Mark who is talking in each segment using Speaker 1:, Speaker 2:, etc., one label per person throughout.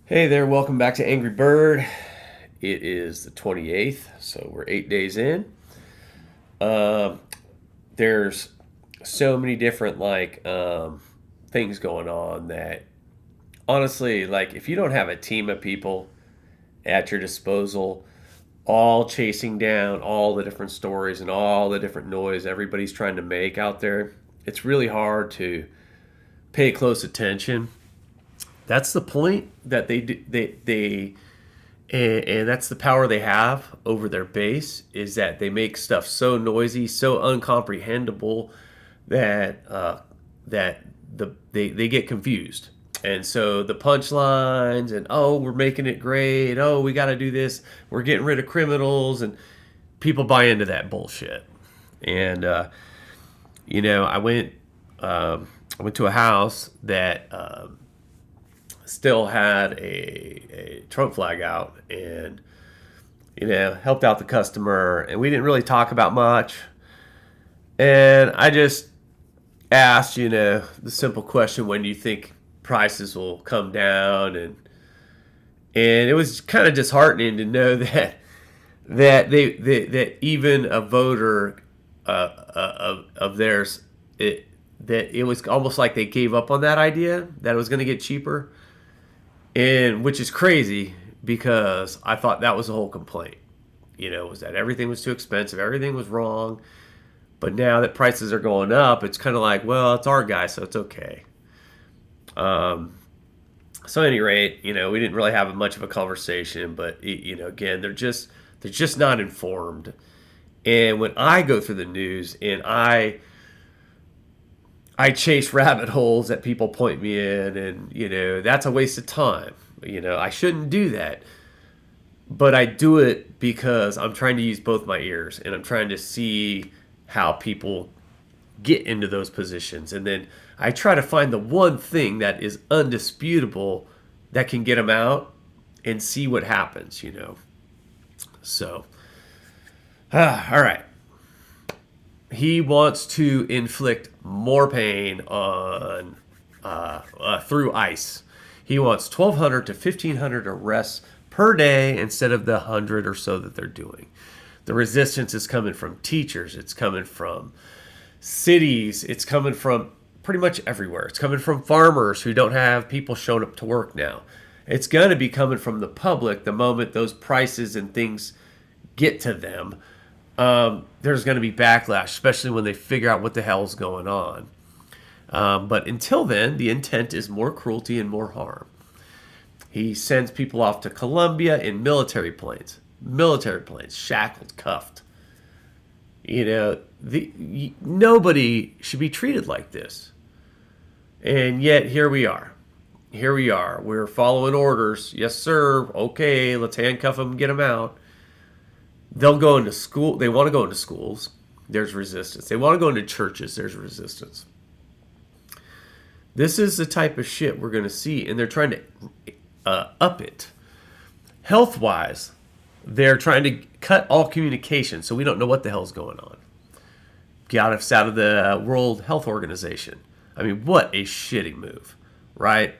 Speaker 1: Hey there, welcome back to Angry Bird. It is the 28th, so we're 8 days in. Um, there's so many different things going on that honestly, like if you don't have a team of people at your disposal, all chasing down all the different stories and all the different noise everybody's trying to make out there, it's really hard to pay close attention. That's the point that they and that's the power they have over their base is that they make stuff so noisy, so uncomprehendable that that they get confused. And so the punchlines and oh, we're making it great. Oh, we got to do this. We're getting rid of criminals, and people buy into that bullshit. And I went to a house that still had a Trump flag out, and helped out the customer, and we didn't really talk about much. And I just asked, the simple question: when do you think prices will come down? And it was kind of disheartening to know that even a voter of theirs, that it was almost like they gave up on that idea that it was going to get cheaper, and which is crazy because I thought that was the whole complaint. Was that everything was too expensive, everything was wrong. But now that prices are going up, it's kind of like, well, it's our guy, so it's okay. So at any rate, we didn't really have much of a conversation, but again, they're just not informed. And when I go through the news and I chase rabbit holes that people point me in, and that's a waste of time. I shouldn't do that, but I do it because I'm trying to use both my ears and I'm trying to see how people get into those positions, and then I try to find the one thing that is undisputable that can get them out and see what happens. So, all right. He wants to inflict more pain on through ICE. He wants 1,200 to 1,500 arrests per day instead of the 100 or so that they're doing. The resistance is coming from teachers. It's coming from cities. It's coming from pretty much everywhere. It's coming from farmers who don't have people showing up to work now. It's going to be coming from the public the moment those prices and things get to them. There's going to be backlash, especially when they figure out what the hell's going on. But until then, the intent is more cruelty and more harm. He sends people off to Colombia in military planes, shackled, cuffed. Nobody should be treated like this. And yet here we are. We're following orders. Yes, sir. Okay, let's handcuff them and get them out. They'll go into school. They want to go into schools. There's resistance. They want to go into churches. There's resistance. This is the type of shit we're going to see, and they're trying to up it. Health-wise, they're trying to cut all communication, so we don't know what the hell's going on. Got us out of the World Health Organization. I mean, what a shitty move, right?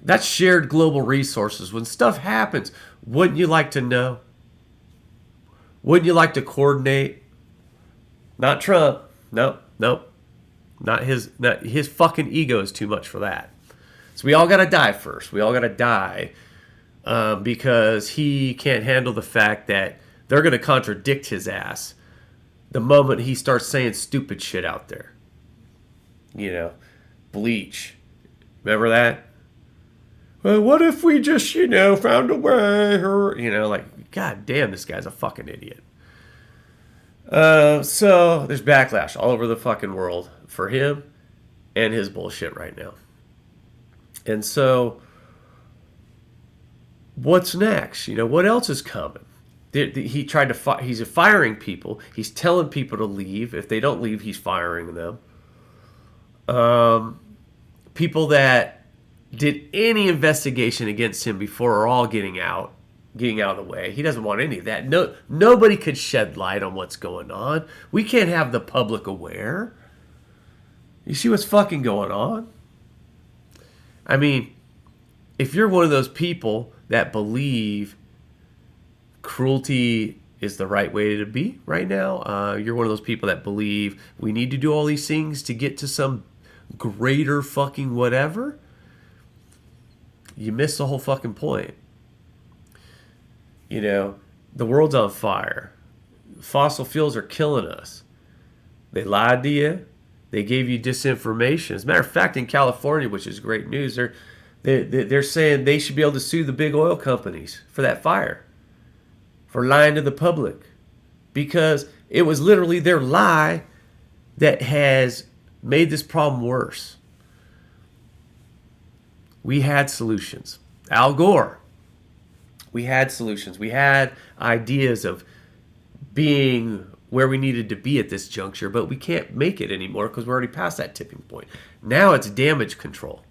Speaker 1: That's shared global resources. When stuff happens, wouldn't you like to know? Wouldn't you like to coordinate? Not Trump. Nope. Not his fucking ego is too much for that. So we all got to die first. We all got to die because he can't handle the fact that they're going to contradict his ass the moment he starts saying stupid shit out there. Bleach. Remember that? Well, what if we just, found a way? Or, God damn, this guy's a fucking idiot. So there's backlash all over the fucking world for him and his bullshit right now. And so, what's next? What else is coming? He tried to. He's firing people. He's telling people to leave. If they don't leave, he's firing them. People that did any investigation against him before are all getting out of the way. He doesn't want any of that. Nobody could shed light on what's going on. We can't have the public aware. You see what's fucking going on? I mean, if you're one of those people that believe cruelty is the right way to be right now, you're one of those people that believe we need to do all these things to get to some greater fucking whatever, you miss the whole fucking point. You know, the world's on fire. Fossil fuels are killing us. They lied to you. They gave you disinformation. As a matter of fact, in California, which is great news, they're saying they should be able to sue the big oil companies for that fire, for lying to the public, because it was literally their lie that has made this problem worse. We had solutions. Al Gore. We had solutions. We had ideas of being where we needed to be at this juncture, but we can't make it anymore because we're already past that tipping point. Now it's damage control.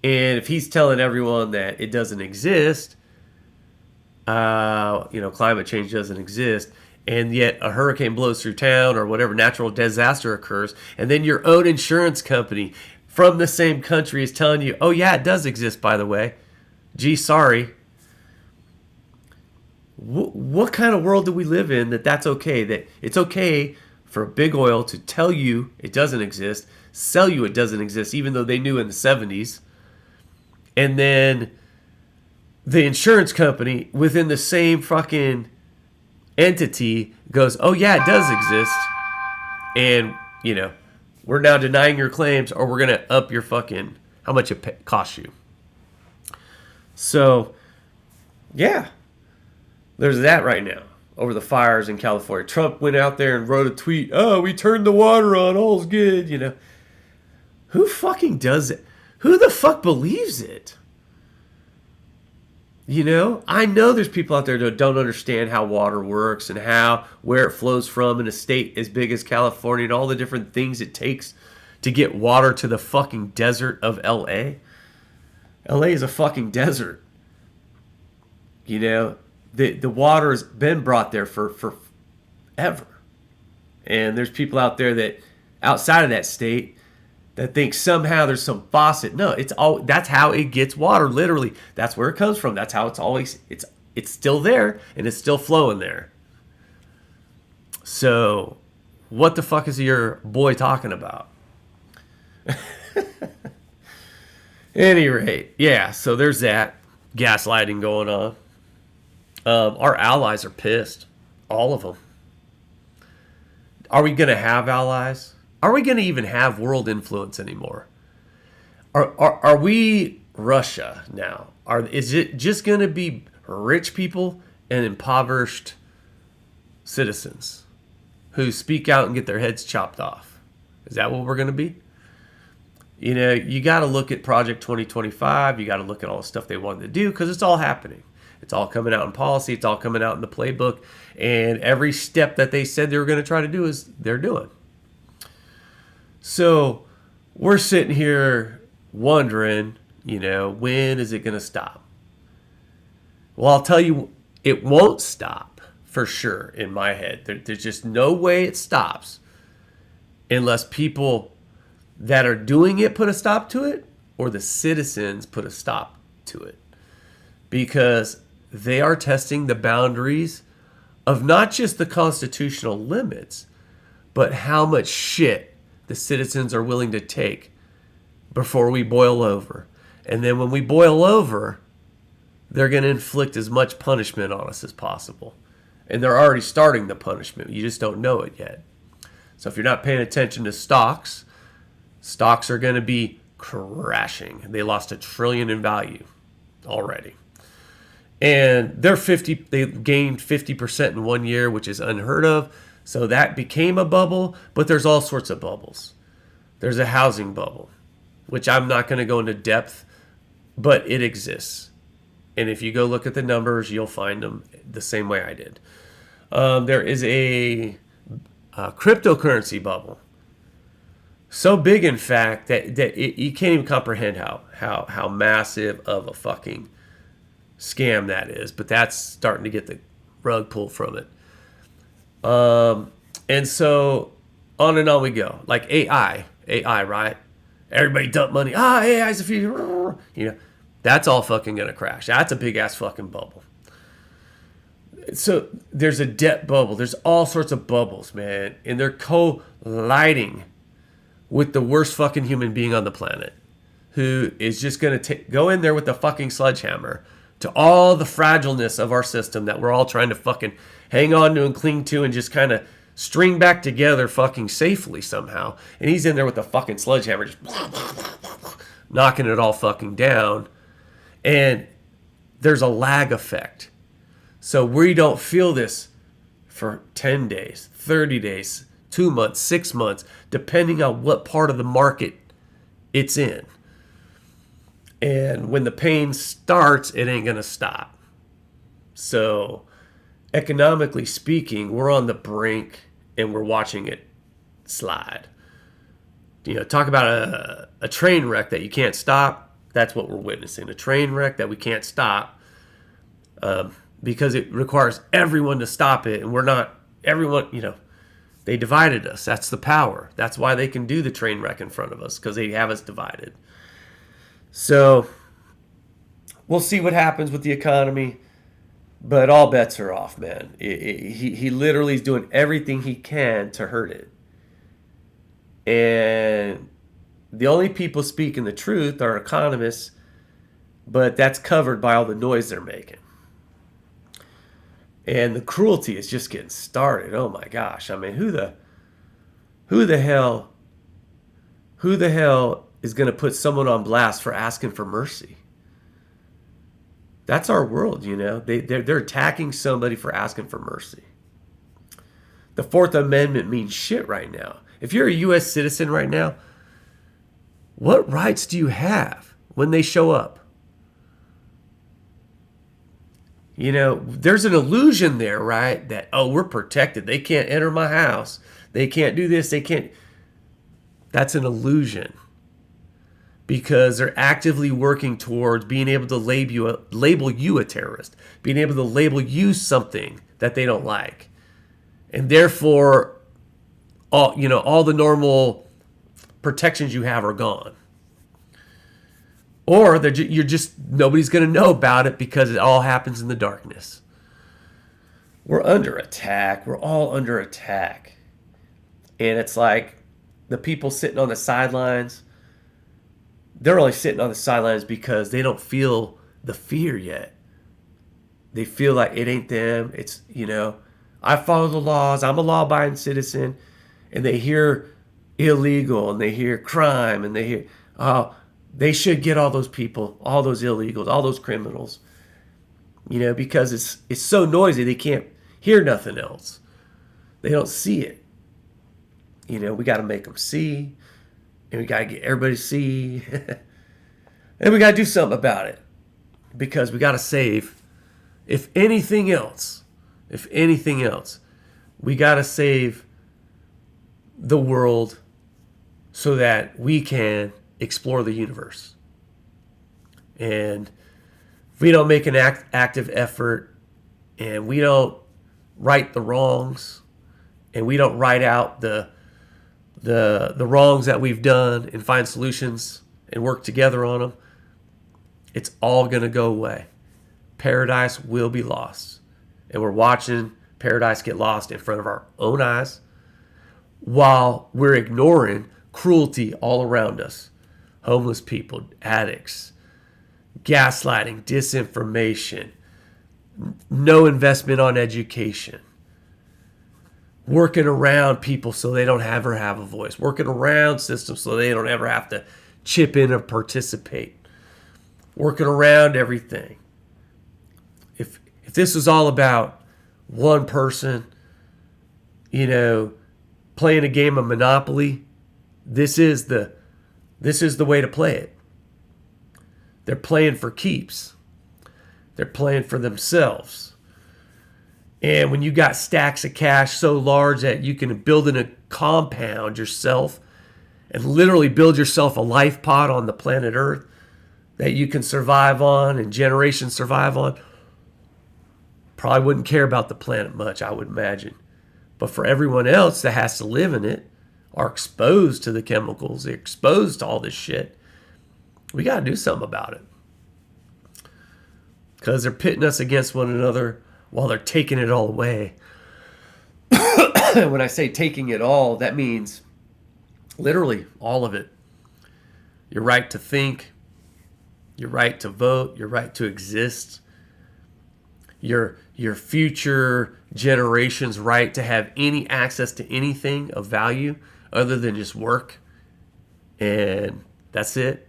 Speaker 1: And if he's telling everyone that it doesn't exist, climate change doesn't exist, and yet a hurricane blows through town or whatever natural disaster occurs, and then your own insurance company from the same country is telling you, oh yeah, it does exist, by the way. Gee, sorry. What kind of world do we live in that's okay? That it's okay for big oil to tell you it doesn't exist, sell you it doesn't exist, even though they knew in the 70s. And then the insurance company within the same fucking entity goes, oh yeah, it does exist. And, we're now denying your claims, or we're going to up your fucking, how much it costs you. So, yeah, there's that right now over the fires in California. Trump went out there and wrote a tweet, oh, we turned the water on, all's good, Who fucking does it? Who the fuck believes it? I know there's people out there that don't understand how water works and where it flows from in a state as big as California and all the different things it takes to get water to the fucking desert of LA. LA is a fucking desert. The water has been brought there for ever. And there's people out there that outside of that state that think somehow there's some faucet. No, that's how it gets water, literally. That's where it comes from. That's how it's still there, and it's still flowing there. So, what the fuck is your boy talking about? Any rate, yeah, so there's that gaslighting going on. Our allies are pissed. All of them. Are we going to have allies? Are we going to even have world influence anymore? Are we Russia now? Is it just going to be rich people and impoverished citizens who speak out and get their heads chopped off? Is that what we're going to be? You got to look at Project 2025. You got to look at all the stuff they wanted to do because it's all happening. It's all coming out in policy. It's all coming out in the playbook. And every step that they said they were going to try to do is they're doing. So we're sitting here wondering, when is it going to stop? Well, I'll tell you, it won't stop for sure in my head. There's just no way it stops unless people that are doing it put a stop to it or the citizens put a stop to it. Because they are testing the boundaries of not just the constitutional limits, but how much shit the citizens are willing to take before we boil over. And then when we boil over, they're going to inflict as much punishment on us as possible. And they're already starting the punishment. You just don't know it yet. So if you're not paying attention to stocks are going to be crashing. They lost $1 trillion in value already. And they gained 50% in 1 year, which is unheard of. So that became a bubble, but there's all sorts of bubbles. There's a housing bubble, which I'm not going to go into depth, but it exists. And if you go look at the numbers, you'll find them the same way I did. There is a cryptocurrency bubble. So big, in fact, that you can't even comprehend how massive of a fucking scam that is. But that's starting to get the rug pulled from it. And so on and on we go. Like AI, right? Everybody dump money. Hey, I feel, that's all fucking gonna crash. That's a big ass fucking bubble. So there's a debt bubble. There's all sorts of bubbles, man, and they're colliding with the worst fucking human being on the planet, who is just gonna go in there with the fucking sledgehammer to all the fragileness of our system that we're all trying to fucking hang on to and cling to and just kind of string back together fucking safely somehow. And he's in there with the fucking sledgehammer just knocking it all fucking down. And there's a lag effect. So we don't feel this for 10 days, 30 days, 2 months, 6 months, depending on what part of the market it's in. And when the pain starts, it ain't going to stop. So economically speaking, we're on the brink and we're watching it slide. Talk about a train wreck that you can't stop. That's what we're witnessing. A train wreck that we can't stop because it requires everyone to stop it. And we're not, everyone, they divided us. That's the power. That's why they can do the train wreck in front of us, because they have us divided. So we'll see what happens with the economy, but all bets are off, man. He literally is doing everything he can to hurt it. And the only people speaking the truth are economists, but that's covered by all the noise they're making. And the cruelty is just getting started. Oh my gosh. I mean, who the hell is going to put someone on blast for asking for mercy? That's our world, They're attacking somebody for asking for mercy. The Fourth Amendment means shit right now. If you're a U.S. citizen right now, what rights do you have when they show up? There's an illusion there, right? That, we're protected. They can't enter my house. They can't do this. They can't. That's an illusion. Because they're actively working towards being able to label you a terrorist, being able to label you something that they don't like. And therefore, all the normal protections you have are gone. Or nobody's going to know about it because it all happens in the darkness. We're under attack. We're all under attack. And it's like the people sitting on the sidelines, they're only sitting on the sidelines because they don't feel the fear yet. They feel like it ain't them. It's, I follow the laws. I'm a law-abiding citizen. And they hear illegal and they hear crime and they hear, they should get all those people, all those illegals, all those criminals, because it's so noisy they can't hear nothing else. They don't see it. We got to make them see. And we got to get everybody to see. And we got to do something about it. Because we got to save, if anything else, we got to save the world so that we can explore the universe. And if we don't make an active effort and we don't right the wrongs and we don't write out the wrongs that we've done and find solutions and work together on them, it's all going to go away. Paradise will be lost. And we're watching paradise get lost in front of our own eyes while we're ignoring cruelty all around us. Homeless people, addicts, gaslighting, disinformation, no investment on education. Working around people so they don't ever have a voice. Working around systems so they don't ever have to chip in or participate. Working around everything. If this was all about one person, playing a game of Monopoly, this is the way to play it. They're playing for keeps. They're playing for themselves. And when you got stacks of cash so large that you can build in a compound yourself and literally build yourself a life pod on the planet Earth that you can survive on and generations survive on, probably wouldn't care about the planet much, I would imagine. But for everyone else that has to live in it, are exposed to the chemicals, they're exposed to all this shit, we got to do something about it. Because they're pitting us against one another while they're taking it all away. When I say taking it all, that means literally all of it. Your right to think, your right to vote, your right to exist, your future generation's right to have any access to anything of value other than just work. And that's it.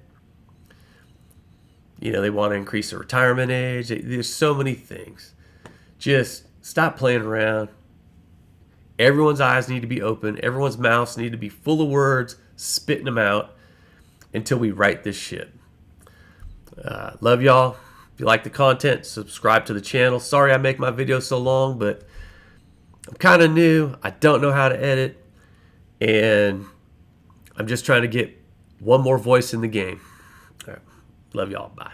Speaker 1: You know, they want to increase the retirement age. There's so many things. Just stop playing around. Everyone's eyes need to be open. Everyone's mouths need to be full of words, spitting them out until we right this shit. Love y'all. If you like the content, subscribe to the channel. Sorry I make my videos so long, but I'm kind of new. I don't know how to edit. And I'm just trying to get one more voice in the game. All right. Love y'all. Bye.